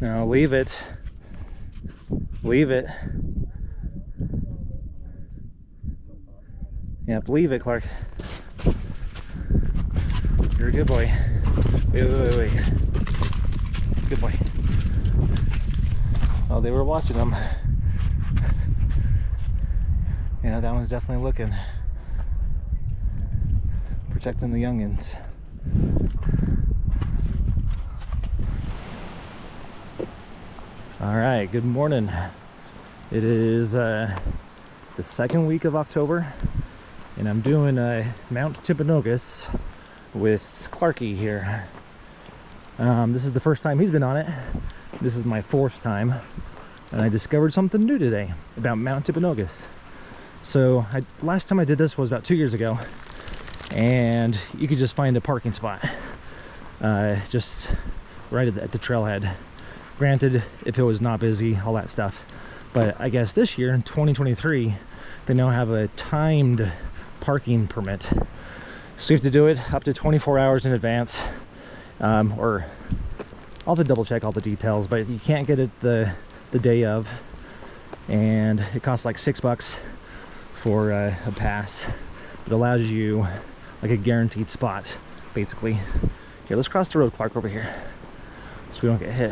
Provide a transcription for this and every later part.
No, leave it. Leave it. Yep, leave it, Clark. You're a good boy. Wait. Good boy. Oh, they were watching them. Yeah, that one's definitely looking. Protecting the youngins. All right, good morning. It is the second week of October, and I'm doing Mount Timpanagos with Clarky here. This is the first time he's been on it. This is my fourth time, and I discovered something new today about Mount Timpanagos. So last time I did this was about 2 years ago, and you could just find a parking spot just right at the trailhead. Granted, if it was not busy, all that stuff. But I guess this year, in 2023, they now have a timed parking permit. So you have to do it up to 24 hours in advance. Or I'll have to double check all the details, but you can't get it the day of. And it costs like $6 for a pass. It allows you like a guaranteed spot, basically. Here, let's cross the road, Clark, over here, so we don't get hit.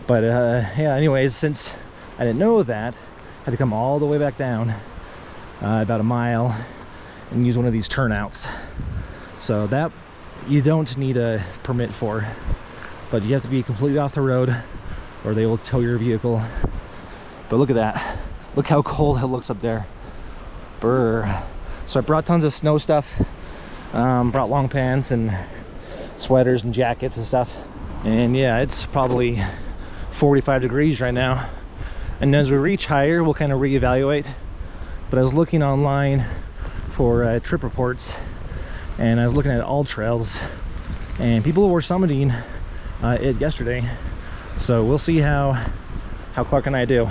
But yeah, anyways, since I didn't know that, I had to come all the way back down about a mile and use one of these turnouts. So that you don't need a permit for, but you have to be completely off the road or they will tow your vehicle. But look at that. Look how cold it looks up there. Brr. So I brought tons of snow stuff. Brought long pants and sweaters and jackets and stuff. And yeah, it's probably 45 degrees right now, and as we reach higher we'll kind of reevaluate. But I was looking online for trip reports, and I was looking at all trails, and people were summiting it yesterday, so we'll see how Clark and I do.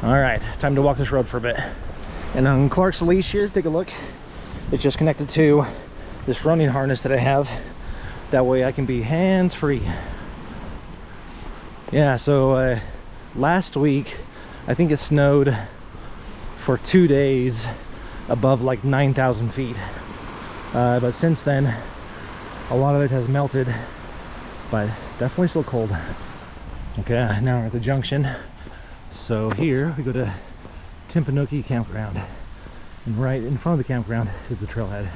All right, time to walk this road for a bit. And on Clark's leash here, take a look. It's just connected to this running harness that I have. That way I can be hands-free. Yeah, so last week I think it snowed for 2 days above like 9,000 feet. But since then, a lot of it has melted, but definitely still cold. Okay, now we're at the junction. So here we go to Timpanagos campground, and right in front of the campground is the trailhead.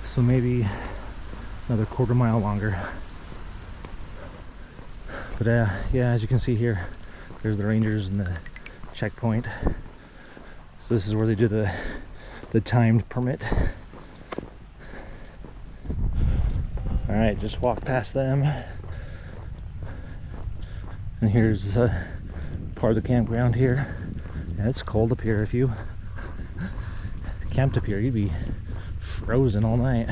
So maybe another quarter mile longer. But yeah, as you can see here, there's the rangers and the checkpoint. So this is where they do the timed permit. All right, just walk past them. And here's part of the campground here. Yeah, it's cold up here. If you camped up here, you'd be frozen all night.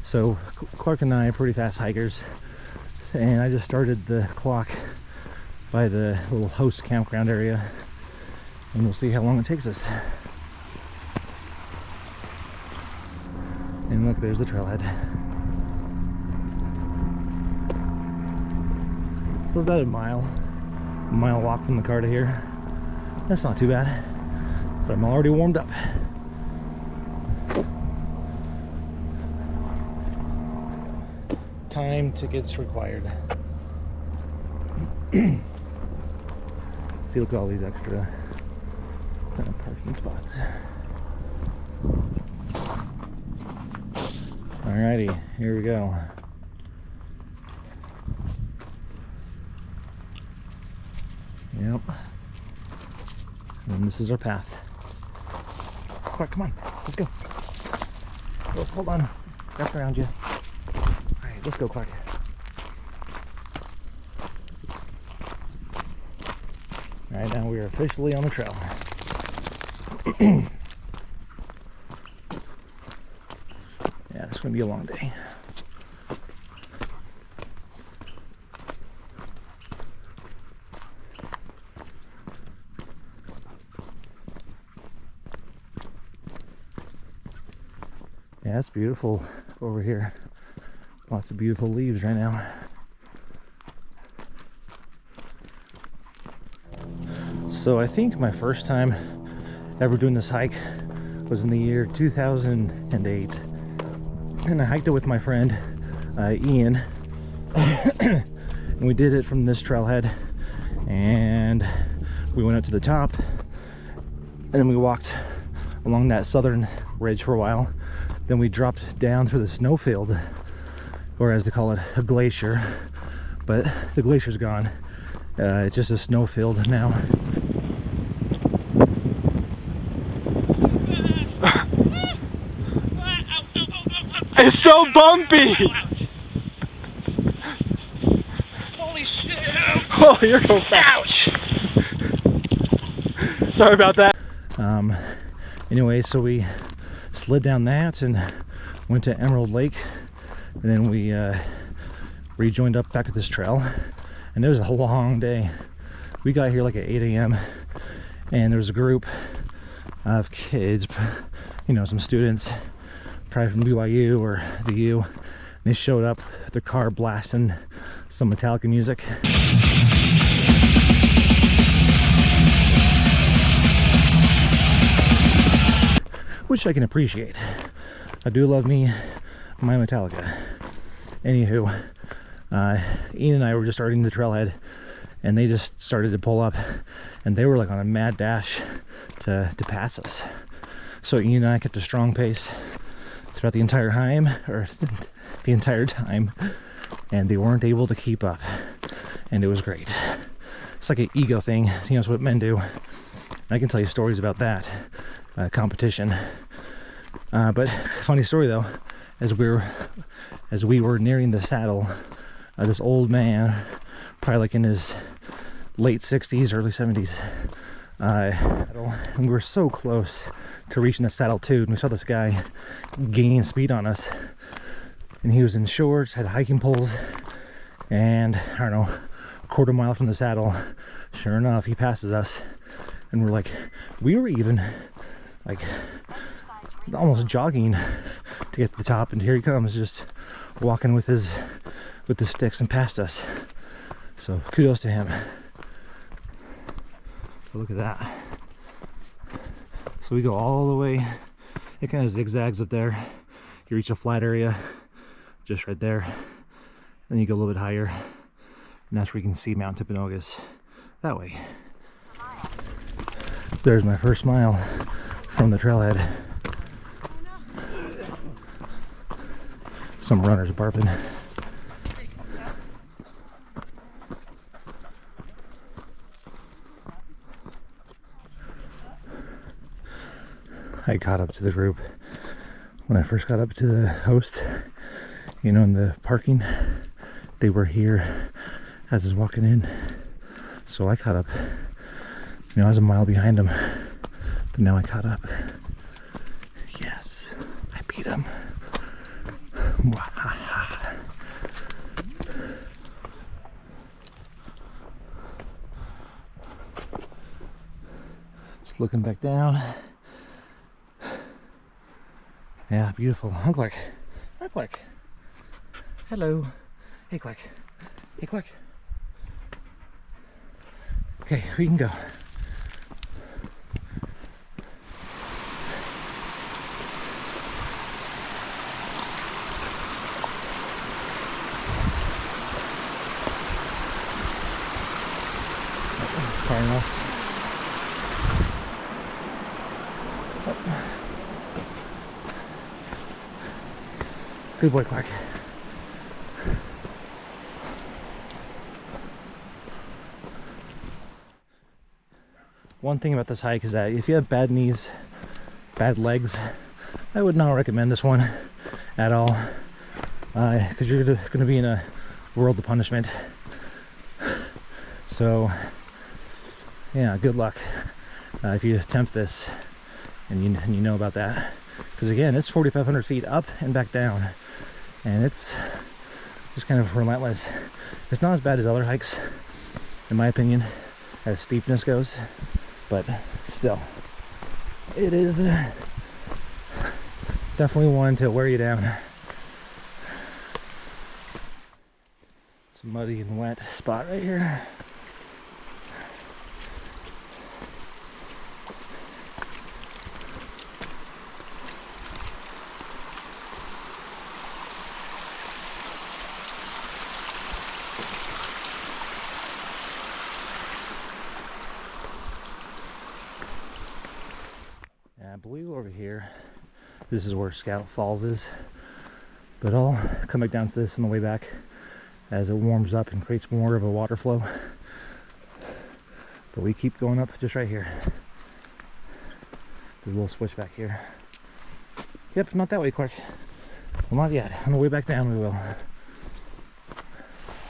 So Clark and I are pretty fast hikers, and I just started the clock by the little host campground area, and we'll see how long it takes us. And look, there's the trailhead. So it's about a mile walk from the car to here. That's not too bad, but I'm already warmed up. Time tickets required. See, look at all these extra parking spots. Alrighty, here we go. Yep. And this is our path. Quick, come on, let's go. Oh, hold on, wrap around you. Let's go, Clark. All right, now we are officially on the trail. Yeah, it's going to be a long day. Yeah, it's beautiful over here. Lots of beautiful leaves right now. So I think my first time ever doing this hike was in the year 2008, and I hiked it with my friend Ian. And we did it from this trailhead, and we went up to the top, and then we walked along that southern ridge for a while. Then we dropped down through the snowfield, or as they call it, a glacier, but the glacier's gone. It's just a snowfield now. It's so bumpy! Holy shit! Oh, you're going fast. Ouch! Sorry about that. Anyway, so we slid down that and went to Emerald Lake, and then we rejoined up back to this trail. And it was a long day. We got here like at 8 a.m. and there was a group of kids, you know, some students, probably from BYU or the U. And they showed up with their car blasting some Metallica music. Which I can appreciate. I do love me my Metallica. Anywho, Ian and I were just starting the trailhead, and they just started to pull up, and they were like on a mad dash to pass us. So Ian and I kept a strong pace throughout the entire time, and they weren't able to keep up, and it was great. It's like an ego thing, you know, it's what men do. I can tell you stories about that competition. But funny story though, as we were nearing the saddle, this old man, probably like in his late 60s, early 70s, and we were so close to reaching the saddle too, and we saw this guy gaining speed on us, and he was in shorts, had hiking poles, and I don't know, a quarter mile from the saddle, sure enough, he passes us, and we were even like almost jogging to get to the top, and here he comes, just walking with his sticks and past us. So kudos to him. But look at that. So we go all the way, it kind of zigzags up there. You reach a flat area just right there, then you go a little bit higher, and that's where you can see Mount Timpanagos that way. There's my first mile from the trailhead. Some runners barfing. I caught up to the group when I first got up to the host, you know, in the parking. They were here as I was walking in, so I caught up. You know, I was a mile behind them, but now I caught up. Yes, I beat them. Just looking back down. Yeah, beautiful. Hi, Clark. Hi, Clark. Hello. Hey, Clark. Hey, Clark. Okay, we can go. Carlos. Good boy, Clark. One thing about this hike is that if you have bad knees, bad legs, I would not recommend this one at all, because you're going to be in a world of punishment. So yeah, good luck if you attempt this, and you know about that, because again, it's 4,500 feet up and back down, and it's just kind of relentless. It's not as bad as other hikes, in my opinion, as steepness goes, but still, it is definitely one to wear you down. It's a muddy and wet spot right here. here. This is where Scout Falls is. But I'll come back down to this on the way back as it warms up and creates more of a water flow. But we keep going up just right here. There's a little switch back here. Yep, not that way, Clark. Well, not yet. On the way back down we will.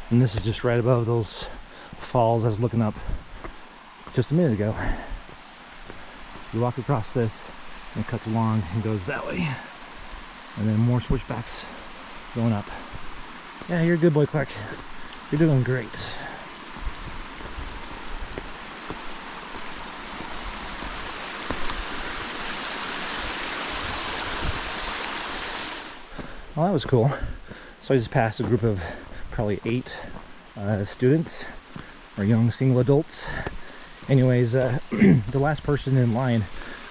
And this is just right above those falls I was looking up just a minute ago. So you walk across this and it cuts along and goes that way. And then more switchbacks going up. Yeah, you're a good boy, Clark. You're doing great. Well, that was cool. So I just passed a group of probably 8 students or young single adults. Anyways, the last person in line,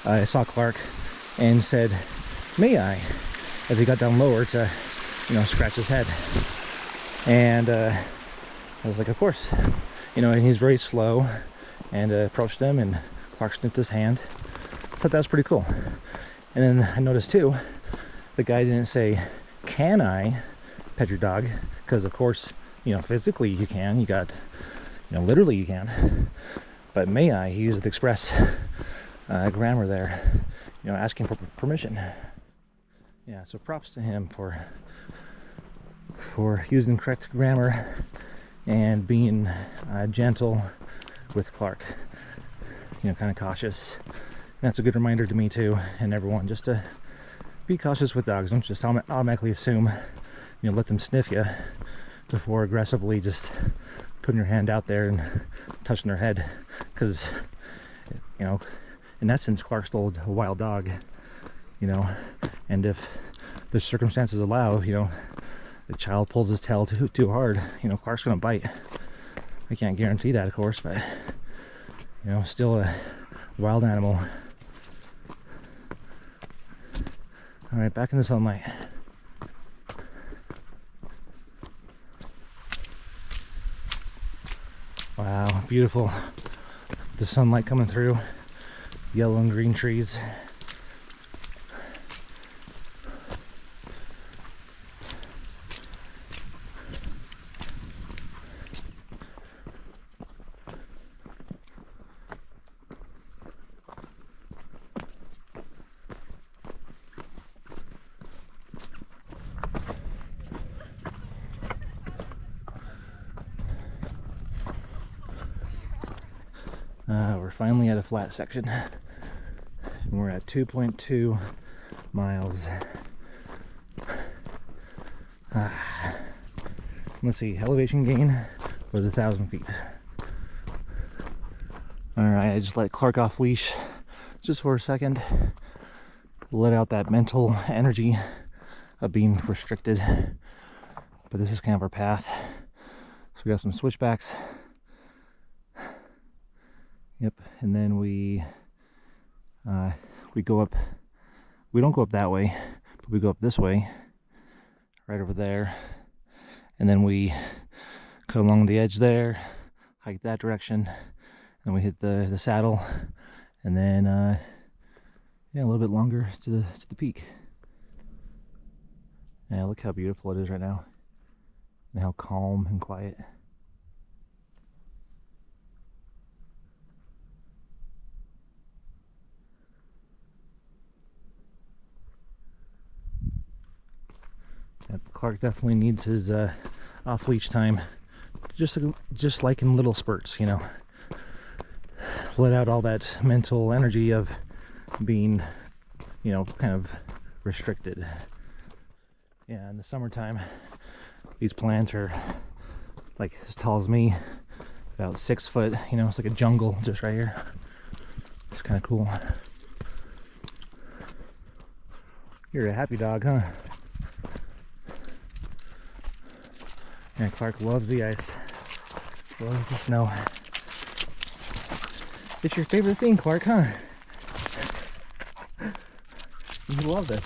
I saw Clark and said, "May I?" as he got down lower to, you know, scratch his head. And I was like, of course. You know, and he's very slow, and approached him, and Clark sniffed his hand. I thought that was pretty cool. And then I noticed too, the guy didn't say, "Can I pet your dog?" Because of course, you know, physically you can, you got, you know, literally you can. But "may I?" he used the express grammar there, you know, asking for permission. Yeah, so props to him for using the correct grammar and being gentle with Clark. You know, kind of cautious. And that's a good reminder to me too, and everyone, just to be cautious with dogs. Don't just automatically assume, you know, let them sniff you before aggressively just putting your hand out there and touching their head. Because, you know, in that sense, Clark stole a wild dog, you know, and if the circumstances allow, you know, the child pulls his tail too hard, you know, Clark's gonna bite. I can't guarantee that, of course, but, you know, still a wild animal. All right, back in the sunlight. Wow, beautiful. The sunlight coming through, yellow and green trees. We're finally at a flat section, and we're at 2.2 miles. Let's see, elevation gain was 1,000 feet. Alright, I just let Clark off leash just for a second. Let out that mental energy of being restricted. But this is kind of our path. So we got some switchbacks. Yep, and then we go up. We don't go up that way, but we go up this way, right over there, and then we cut along the edge there, hike that direction, and we hit the saddle, and then yeah, a little bit longer to the peak. Yeah, look how beautiful it is right now, and how calm and quiet. Yep, Clark definitely needs his off-leash time, just like in little spurts, you know. Let out all that mental energy of being, you know, kind of restricted. Yeah, in the summertime, these plants are like as tall as me, about 6 foot. You know, it's like a jungle just right here. It's kind of cool. You're a happy dog, huh? Yeah, Clark loves the ice, loves the snow. It's your favorite thing, Clark, huh? You love this.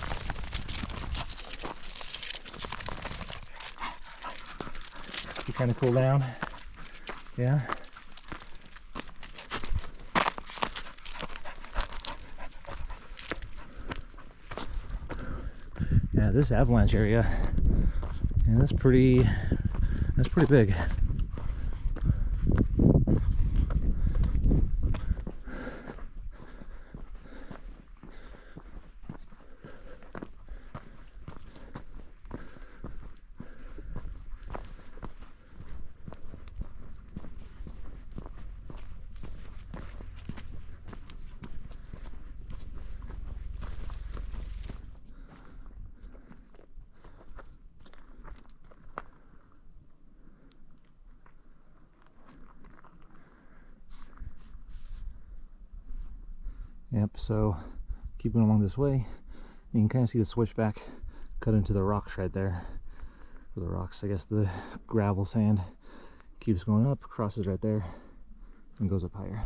You kind of cool down, yeah? Yeah, this avalanche area, yeah, that's pretty big. Yep, so keeping along this way, you can kind of see the switchback cut into the rocks right there. Or the rocks, I guess the gravel sand keeps going up, crosses right there, and goes up higher.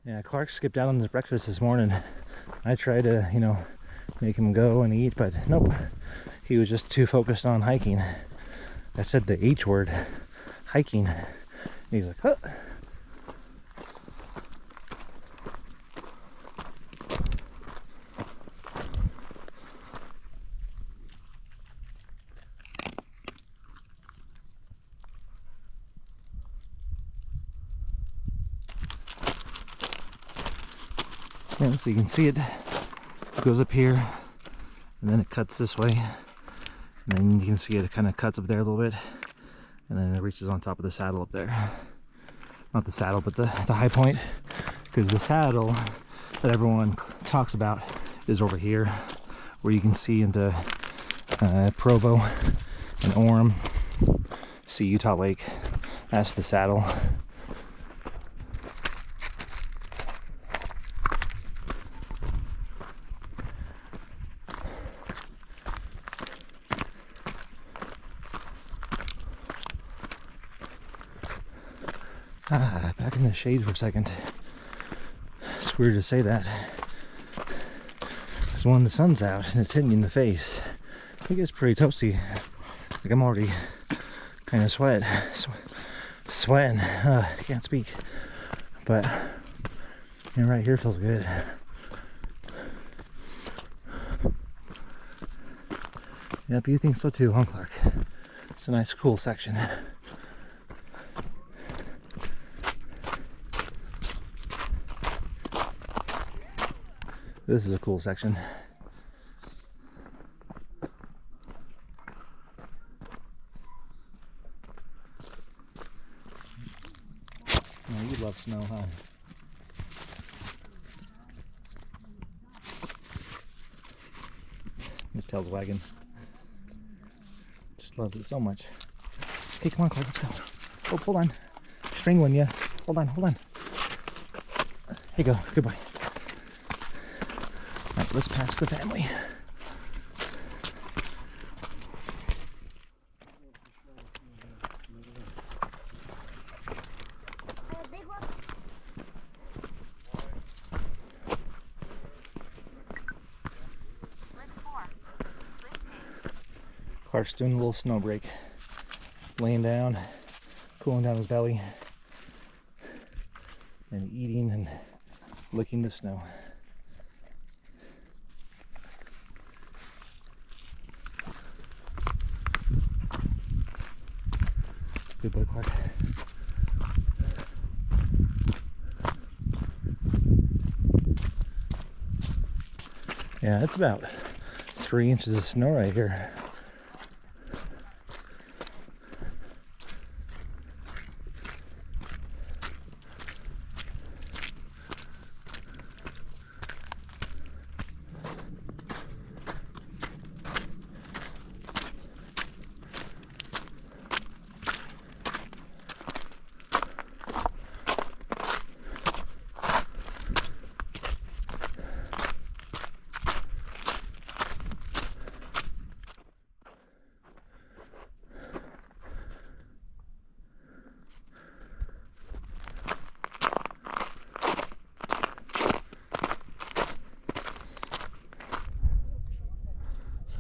Yeah, Clark skipped out on his breakfast this morning. I tried to, you know, make him go and eat, but nope. He was just too focused on hiking. I said the H word, hiking. And he's like, huh. Yeah, so you can see it goes up here, and then it cuts this way, and then you can see it kind of cuts up there a little bit, and then it reaches on top of the saddle up there. Not the saddle, but the high point, because the saddle that everyone talks about is over here, where you can see into Provo and Orem, see Utah Lake. That's the saddle. Back in the shade for a second. It's weird to say that. Because when the sun's out and it's hitting you in the face, it gets pretty toasty. Like I'm already kind of sweating. I can't speak. But you know, right here feels good. Yep, you think so too, huh, Clark? It's a nice, cool section. This is a cool section. Oh, you love snow, huh? His tail's wagging. Just loves it so much. Okay, come on, Clark, let's go. Oh, hold on. Strangling you. Hold on. Here you go. Good boy. Alright, let's pass the family. Clark's doing a little snow break. Laying down, cooling down his belly, and eating and licking the snow. Good boy, Clark. Yeah, it's about 3 inches of snow right here.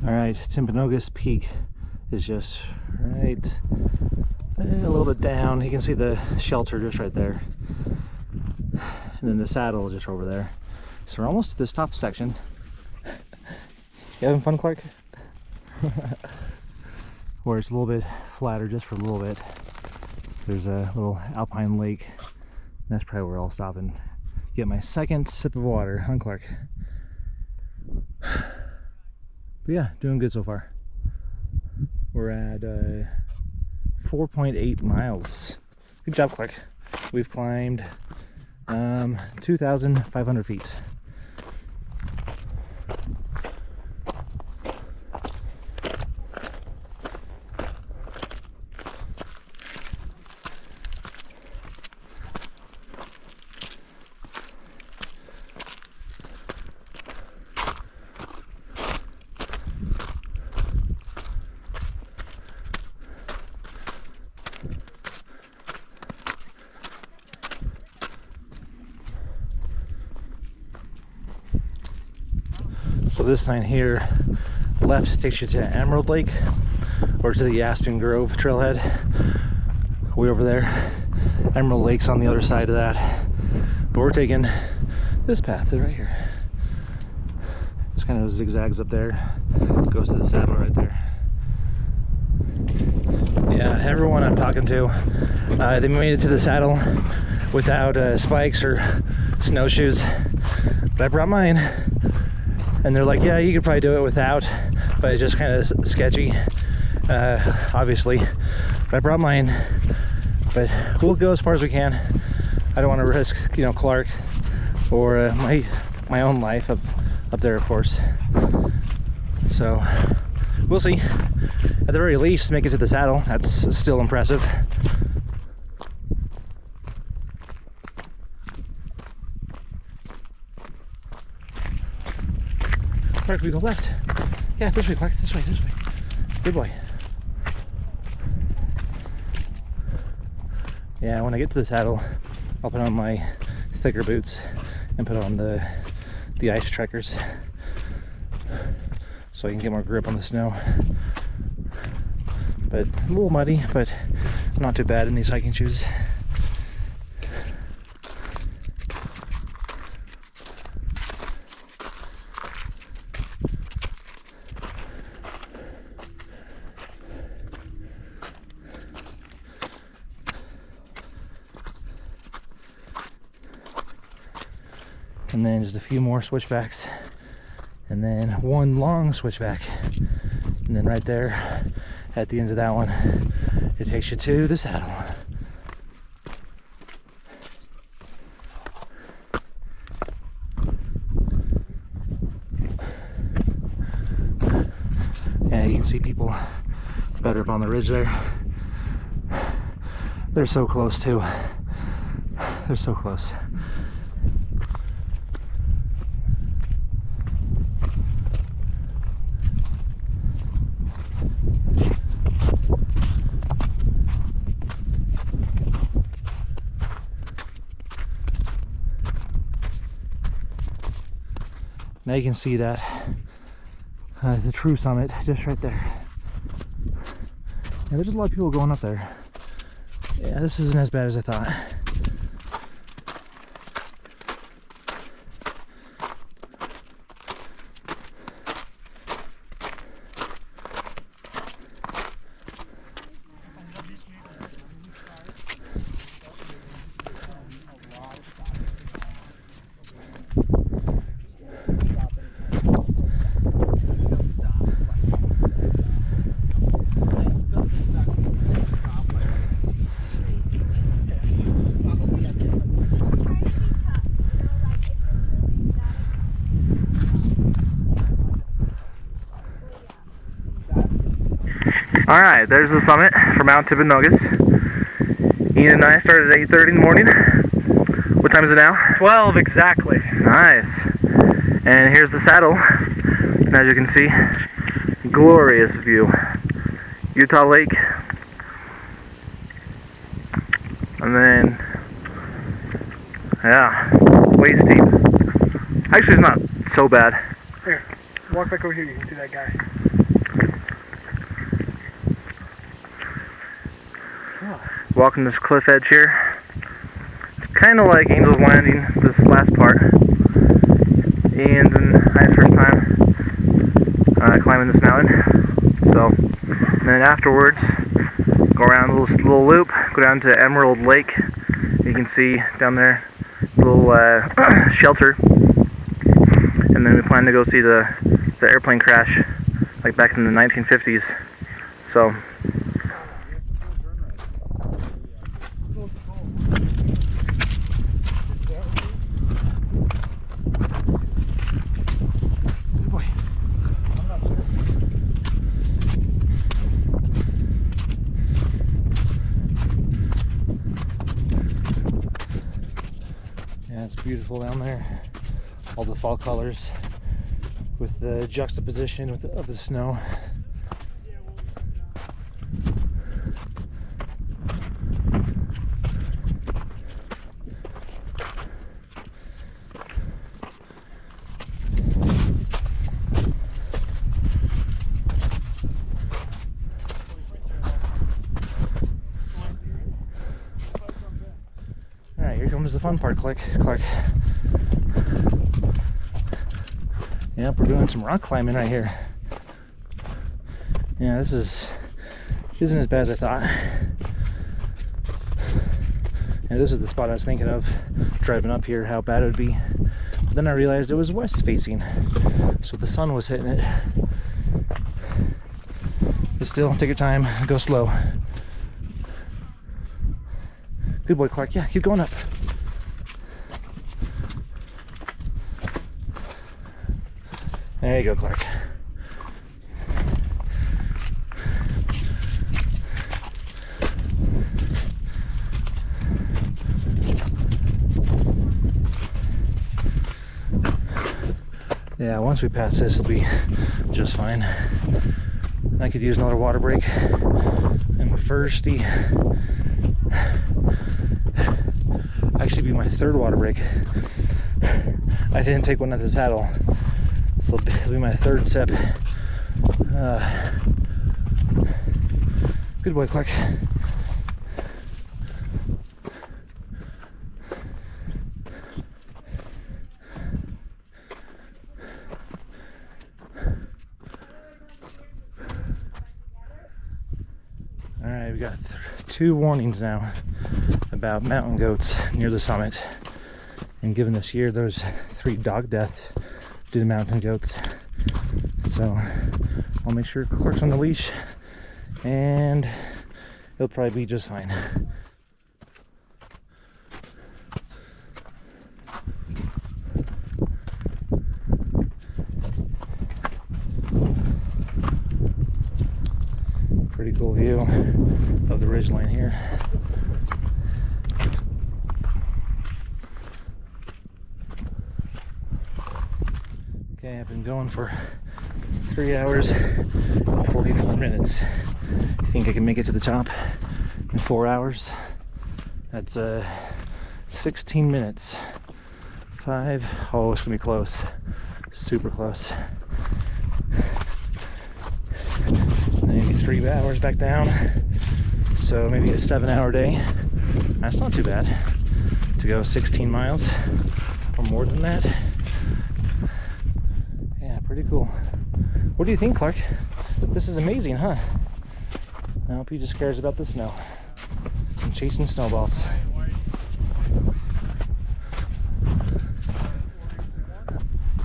All right, Timpanagos Peak is just right a little bit down. You can see the shelter just right there. And then the saddle just over there. So we're almost to this top section. You having fun, Clark? Where it's a little bit flatter just for a little bit. There's a little alpine lake. That's probably where I'll stop and get my second sip of water, huh, Clark? But yeah, doing good so far. We're at 4.8 miles. Good job, Clark. We've climbed 2,500 feet. So this sign here, left takes you to Emerald Lake or to the Aspen Grove trailhead. Way over there. Emerald Lake's on the other side of that. But we're taking this path right here. Just kind of zigzags up there, goes to the saddle right there. Yeah, everyone I'm talking to, they made it to the saddle without spikes or snowshoes. But I brought mine. And they're like, yeah, you could probably do it without, but it's just kind of sketchy, obviously. But I brought mine, but we'll go as far as we can. I don't want to risk, you know, Clark or my own life up there, of course. So we'll see. At the very least, make it to the saddle. That's still impressive. Clark, we go left. Yeah, this way, Clark. This way, this way. Good boy. Yeah, when I get to the saddle, I'll put on my thicker boots and put on the ice trekkers so I can get more grip on the snow. But a little muddy, but not too bad in these hiking shoes. And then just a few more switchbacks, and then one long switchback, and then right there at the end of that one, it takes you to the saddle. Yeah, you can see people better up on the ridge there. They're so close too. They're so close. Now you can see that the true summit just right there. Yeah, there's a lot of people going up there. Yeah, this isn't as bad as I thought. Alright, there's the summit for Mount Timpanagos. Ian and I started at 8:30 in the morning. What time is it now? 12 exactly. Nice. And here's the saddle. And as you can see, glorious view. Utah Lake. And then, yeah, way steep. Actually, it's not so bad. Here, walk back over here, you can see that guy. Walking this cliff edge here. It's kind of like Angel's Landing, this last part. And then I had the first time climbing this mountain. So, and then afterwards, go around a little loop, go down to Emerald Lake. You can see down there, little shelter. And then we plan to go see the airplane crash, like back in the 1950s. So. Yeah, it's beautiful down there. All the fall colors with the juxtaposition of the snow. Alright, here comes the fun part, Clark. Yep, we're doing some rock climbing right here. Yeah, this isn't as bad as I thought. And this is the spot I was thinking of driving up here, how bad it would be. But then I realized it was west facing, so the sun was hitting it. But still, take your time, go slow. Good boy, Clark. Yeah, keep going up. There you go, Clark. Yeah, once we pass this, it'll be just fine. I could use another water break. I'm thirsty. Actually, be my third water break. I didn't take one at the saddle, so it'll be my third sip. Good boy, Clark. Alright, we got 2 warnings now about mountain goats near the summit. And given this year, there's 3 dog deaths due to mountain goats. So I'll make sure Clark's on the leash and he'll probably be just fine. Pretty cool view of the ridgeline here. Okay, I've been going for 3 hours and 44 minutes. I think I can make it to the top in 4 hours. That's 16 minutes. 5. Oh, it's gonna be close. Super close. Maybe 3 hours back down. So maybe a 7-hour day. That's not too bad to go 16 miles or more than that. Pretty cool. What do you think, Clark? This is amazing, huh? I hope he just cares about the snow and chasing snowballs.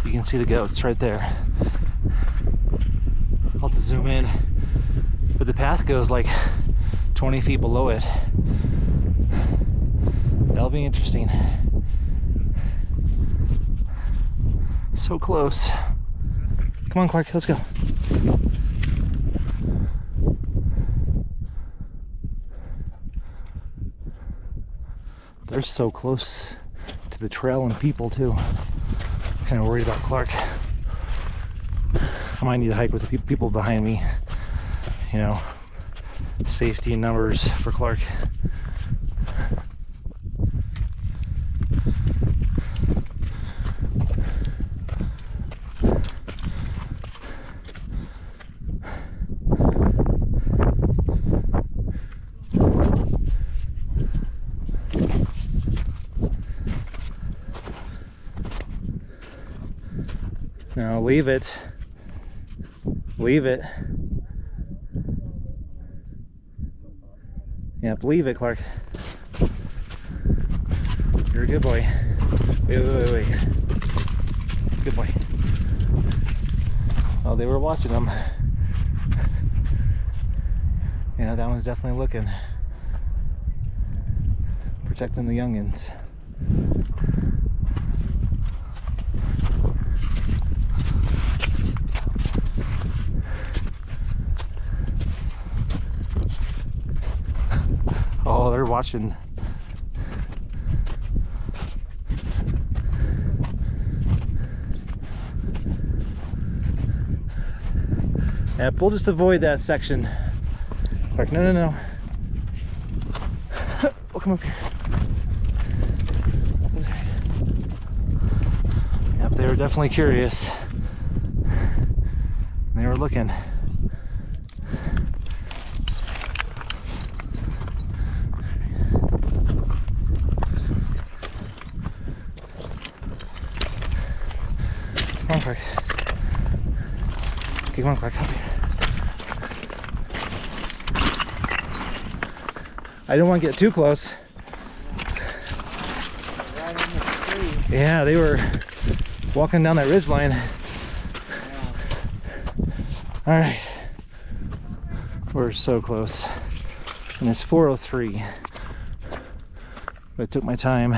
You can see the goats right there. I'll have to zoom in, but the path goes like 20 feet below it. That'll be interesting. So close. Come on, Clark, let's go. They're so close to the trail and people too. I'm kind of worried about Clark. I might need to hike with the people behind me. You know, safety in numbers for Clark. Believe it. Believe it. Yeah, believe it, Clark. You're a good boy. Wait. Good boy. Oh, they were watching them. Yeah, that one's definitely looking. Protecting the youngins. Oh, they're watching. Yeah, we'll just avoid that section. Clark, no. We'll come up here. Up there. Yep, they were definitely curious. They were looking. Come on, Clark. Okay, come on, Clark, up here. I didn't want to get too close. Yeah, they were walking down that ridge line. All right, we're so close, and it's 4:03. But I took my time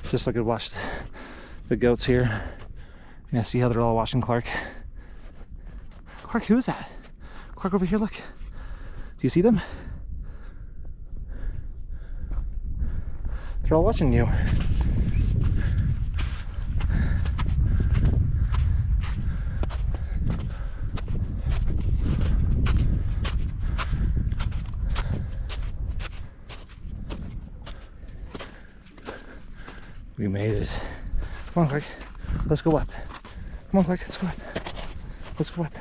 just so I could watch the goats here. And I see how they're all watching Clark. Clark, who is that? Clark, over here, look. Do you see them? They're all watching you. We made it. Come on, Clark. Let's go up. Come on, Clark. Let's go up. Let's go up.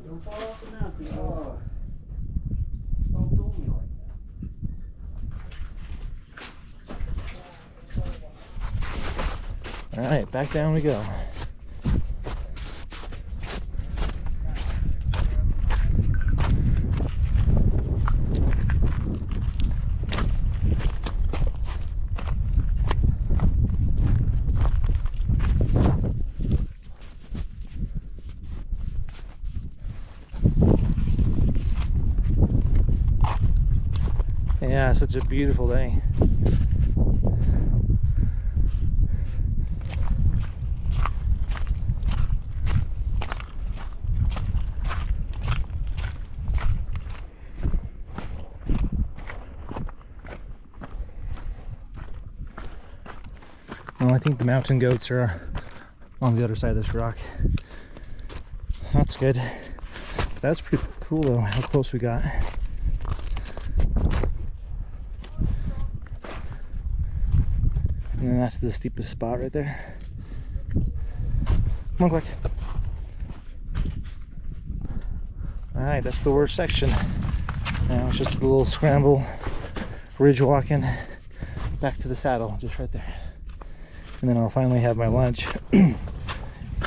Don't fall off the mountain. Oh. Don't do me like that. All right, back down we go. Yeah, such a beautiful day. Well, I think the mountain goats are on the other side of this rock. That's good. But that's pretty cool though, how close we got. And then that's the steepest spot right there. Come on, Clark. Alright, that's the worst section. Now it's just a little scramble, ridge walking back to the saddle, just right there. And then I'll finally have my lunch and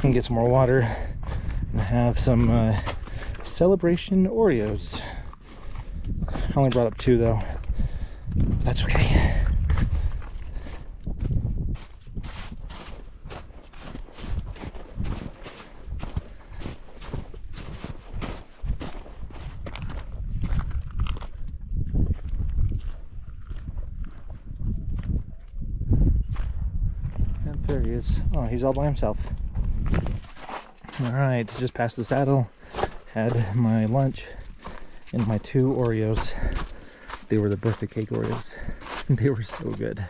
get some more water and have some celebration Oreos. I only brought up 2 though. That's okay. There he is. Oh, he's all by himself. Alright, just past the saddle. Had my lunch and my 2 Oreos. They were the birthday cake Oreos. They were so good.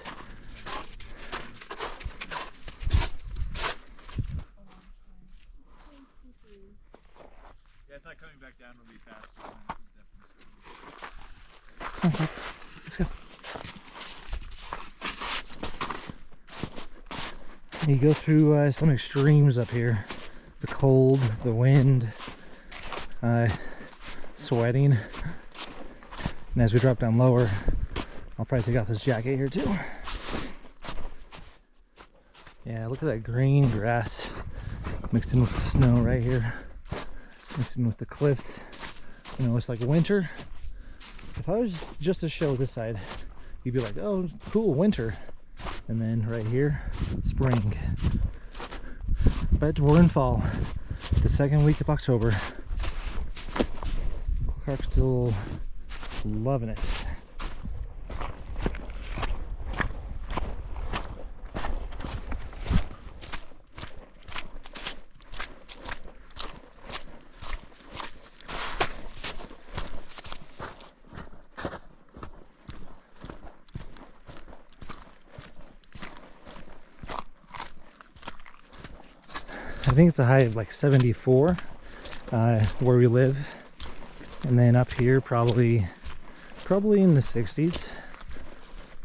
Yeah, I thought coming back down would be faster. Okay, let's go. You go through some extremes up here. The cold, the wind, sweating. And as we drop down lower, I'll probably take off this jacket here too. Yeah, look at that green grass mixed in with the snow right here. Mixed in with the cliffs. You know, it's like winter. If I was just to show this side, you'd be like, oh, cool, winter. And then right here, spring. But we're in fall, the second week of October. Clark's still loving it. I think it's a high of like 74 where we live, and then up here probably in the 60s,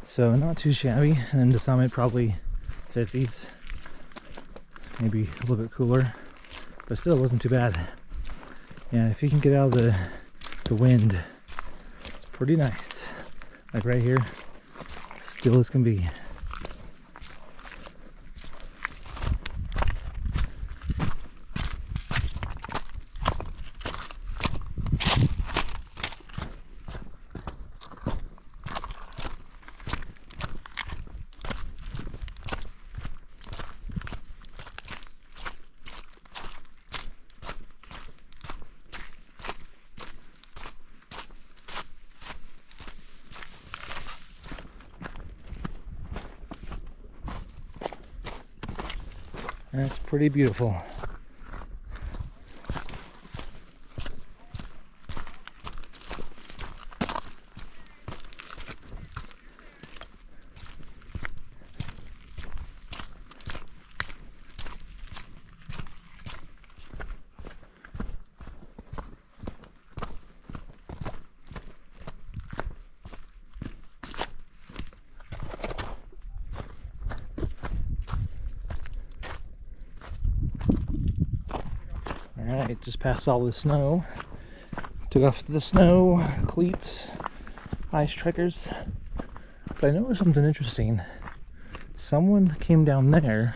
so not too shabby. And then the summit probably 50s, maybe a little bit cooler, but still wasn't too bad. Yeah, if you can get out of the wind, it's pretty nice. Like right here, still as can be. That's pretty beautiful. Alright, just passed all the snow. Took off the snow cleats, ice trekkers. But I noticed something interesting. Someone came down there,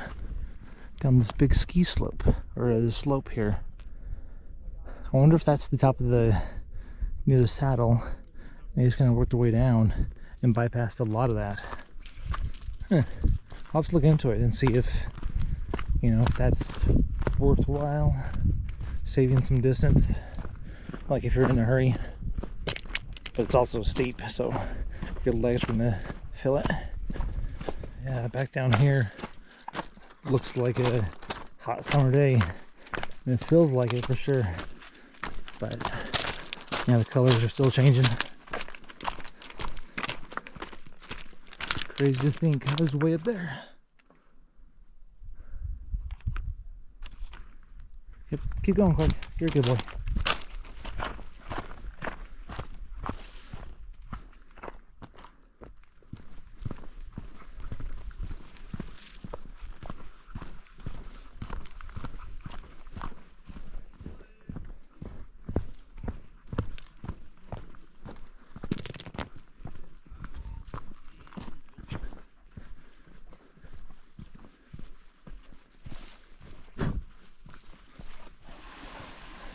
down this big ski slope, or a slope here. I wonder if that's the top of the, near the saddle. They just kind of worked their way down and bypassed a lot of that. Huh. I'll have to look into it and see if, you know, if that's worthwhile. Saving some distance, like if you're in a hurry, but it's also steep, so your legs are gonna feel it. Yeah, back down here looks like a hot summer day, and it feels like it for sure, but yeah, the colors are still changing. Crazy to think I was way up there. Yep, keep going, Clark. You're a good boy.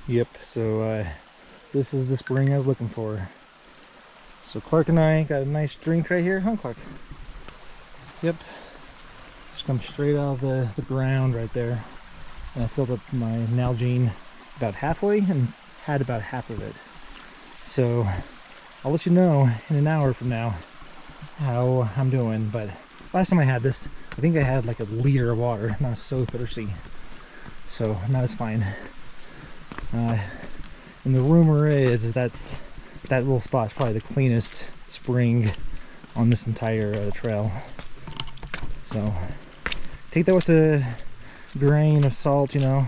Yep, so this is the spring I was looking for. So Clark and I got a nice drink right here, huh Clark? Yep, just come straight out of the ground right there. And I filled up my Nalgene about halfway and had about half of it. So I'll let you know in an hour from now how I'm doing. But last time I had this, I think I had like a liter of water, and I was so thirsty. So now it's fine. And the rumor is that little spot's probably the cleanest spring on this entire trail. So take that with a grain of salt, you know.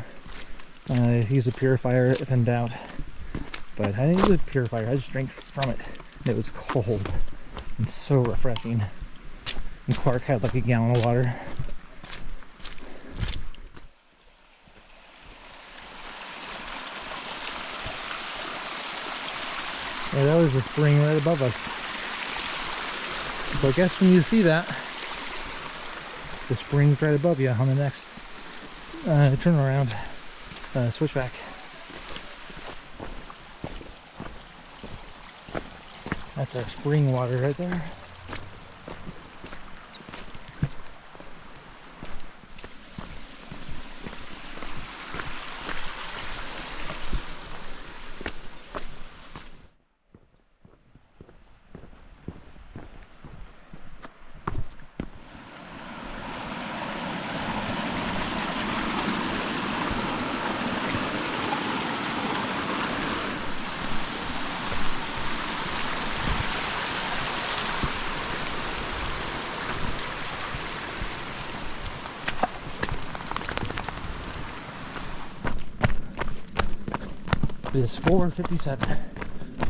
Use a purifier if in doubt. But I didn't use a purifier, I just drank from it. It was cold and so refreshing. And Clark had like a gallon of water. Yeah, that was the spring right above us. So I guess when you see that, the spring's right above you on the next turnaround, switchback. That's our spring water right there. It is 4:57.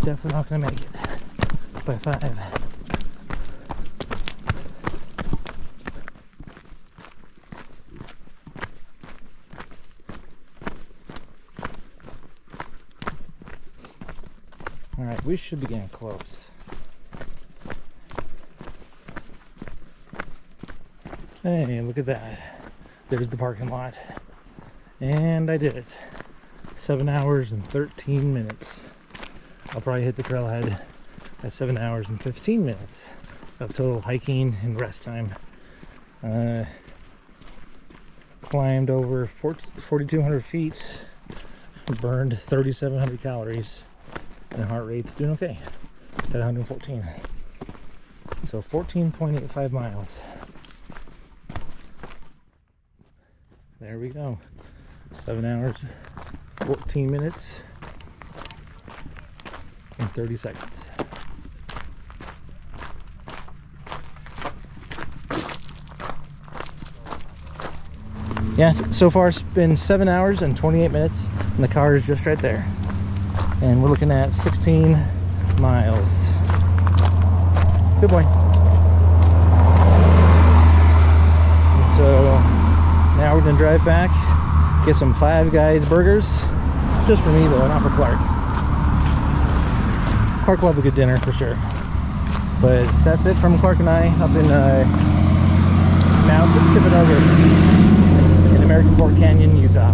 Definitely not gonna make it by 5. All right, we should be getting close. Hey, look at that. There's the parking lot. And I did it. 7 hours and 13 minutes. I'll probably hit the trailhead at 7 hours and 15 minutes of total hiking and rest time. Climbed over 4,200 feet, burned 3,700 calories, and heart rate's doing okay at 114. So 14.85 miles. There we go. 7 hours, 14 minutes, and 30 seconds. Yeah, so far it's been 7 hours and 28 minutes, and the car is just right there. And we're looking at 16 miles. Good boy. And so now we're gonna drive back, get some Five Guys burgers, just for me though, not for Clark. Clark will have a good dinner for sure. But that's it from Clark and I up in Mount Timpanagos in American Fork Canyon, Utah.